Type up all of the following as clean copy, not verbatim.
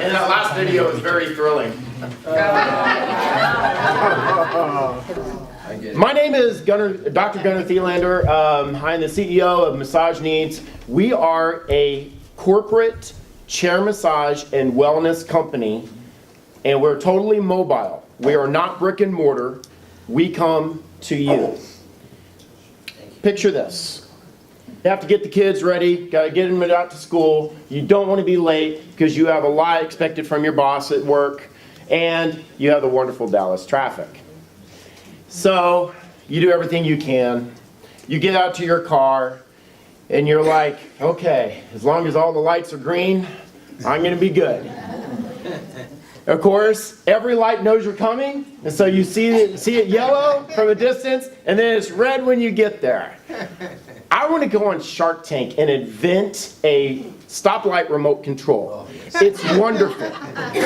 And that last video was very thrilling. My name is Dr. Gunnar Thielander. I am the CEO of Massage Kneads. We are a corporate chair massage and wellness company, and we're totally mobile. We are not brick and mortar. We come to you. Picture this. You have to get the kids ready, got to get them out to school. You don't want to be late because you have a lot expected from your boss at work, and you have the wonderful Dallas traffic. So you do everything you can. You get out to your car, and you're like, okay, as long as all the lights are green, I'm going to be good. Of course, every light knows you're coming, and so you see it yellow from a distance, and then it's red when you get there. I want to go on Shark Tank and invent a stoplight remote control. It's wonderful.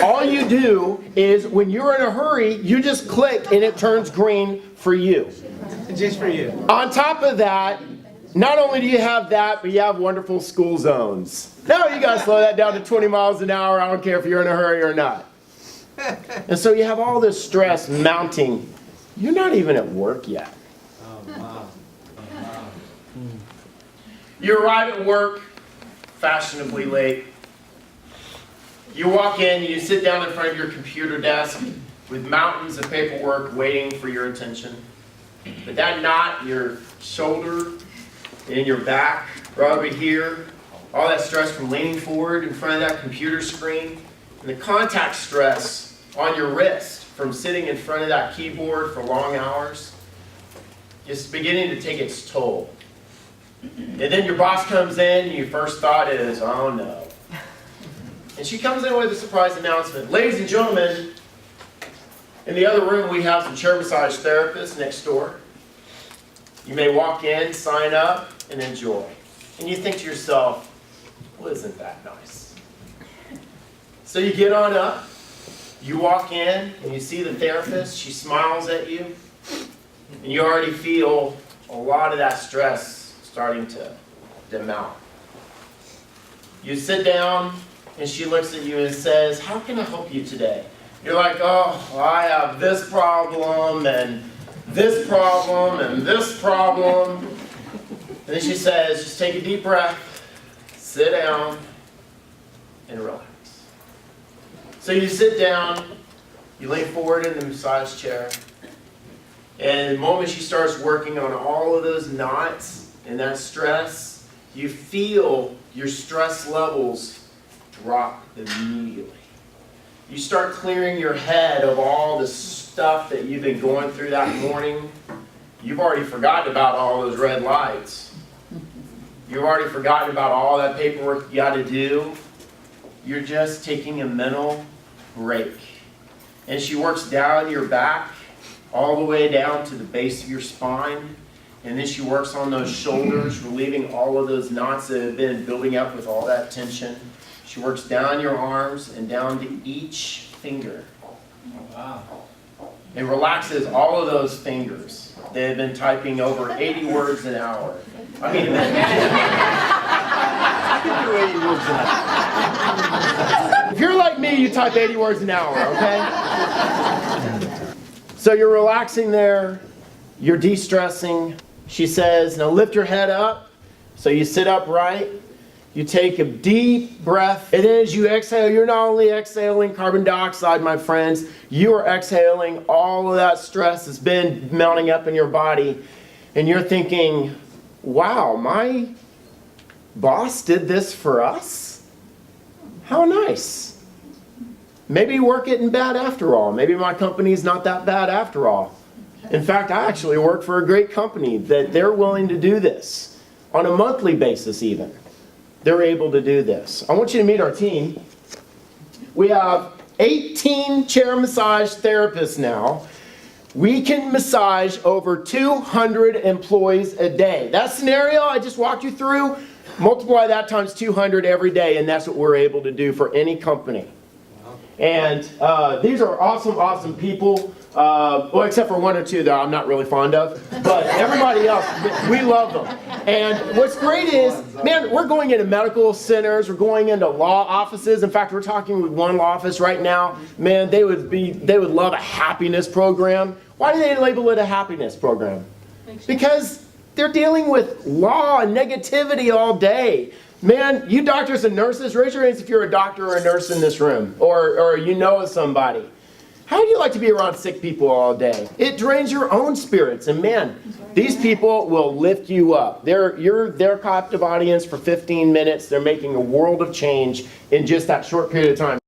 All you do is, when you're in a hurry, you just click and it turns green for you. Just for you. On top of that, not only do you have that, but you have wonderful school zones. Now you got to slow that down to 20 miles an hour. I don't care if you're in a hurry or not. And so you have all this stress mounting. You're not even at work yet. Oh, wow. You arrive at work fashionably late. You walk in, you sit down in front of your computer desk with mountains of paperwork waiting for your attention. But that knot in your shoulder, in your back, right over here, all that stress from leaning forward in front of that computer screen, and the contact stress on your wrist from sitting in front of that keyboard for long hours, is beginning to take its toll. And then your boss comes in, and your first thought is, oh no. And she comes in with a surprise announcement. Ladies and gentlemen, in the other room we have some chair massage therapists next door. You may walk in, sign up, and enjoy. And you think to yourself, well, isn't that nice? So you get on up, you walk in, and you see the therapist. She smiles at you, and you already feel a lot of that stress starting to demount. You sit down, and she looks at you and says, how can I help you today? You're like, oh, I have this problem, and this problem, and this problem. And then she says, just take a deep breath, sit down, and relax. So you sit down, you lean forward in the massage chair, and the moment she starts working on all of those knots and that stress, you feel your stress levels drop immediately. You start clearing your head of all the stuff that you've been going through that morning. You've already forgotten about all those red lights. You've already forgotten about all that paperwork you got to do. You're just taking a mental break. And she works down your back, all the way down to the base of your spine. And then she works on those shoulders, relieving all of those knots that have been building up with all that tension. She works down your arms and down to each finger. Wow. And relaxes all of those fingers. They have been typing over 80 words an hour. I mean, I can do 80 words an hour. If you're like me, you type 80 words an hour, okay? So you're relaxing there. You're de-stressing. She says, now lift your head up. So you sit upright. You take a deep breath. And as you exhale, you're not only exhaling carbon dioxide, my friends, you are exhaling all of that stress that's been mounting up in your body. And you're thinking, wow, my boss did this for us? How nice. Maybe work isn't bad after all. Maybe my company's not that bad after all. In fact, I actually work for a great company that they're willing to do this on a monthly basis even. They're able to do this. I want you to meet our team. We have 18 chair massage therapists now. We can massage over 200 employees a day. That scenario I just walked you through, multiply that times 200 every day, and that's what we're able to do for any company. And these are awesome, awesome people. Well, except for one or two that I'm not really fond of. But everybody else, we love them. And what's great is, man, we're going into medical centers, we're going into law offices. In fact, we're talking with one law office right now. Man, they would love a happiness program. Why do they label it a happiness program? Because they're dealing with law and negativity all day. Man, you doctors and nurses, raise your hands if you're a doctor or a nurse in this room, or you know somebody. How do you like to be around sick people all day? It drains your own spirits. And man, these people will lift you up. You're their captive audience for 15 minutes. They're making a world of change in just that short period of time.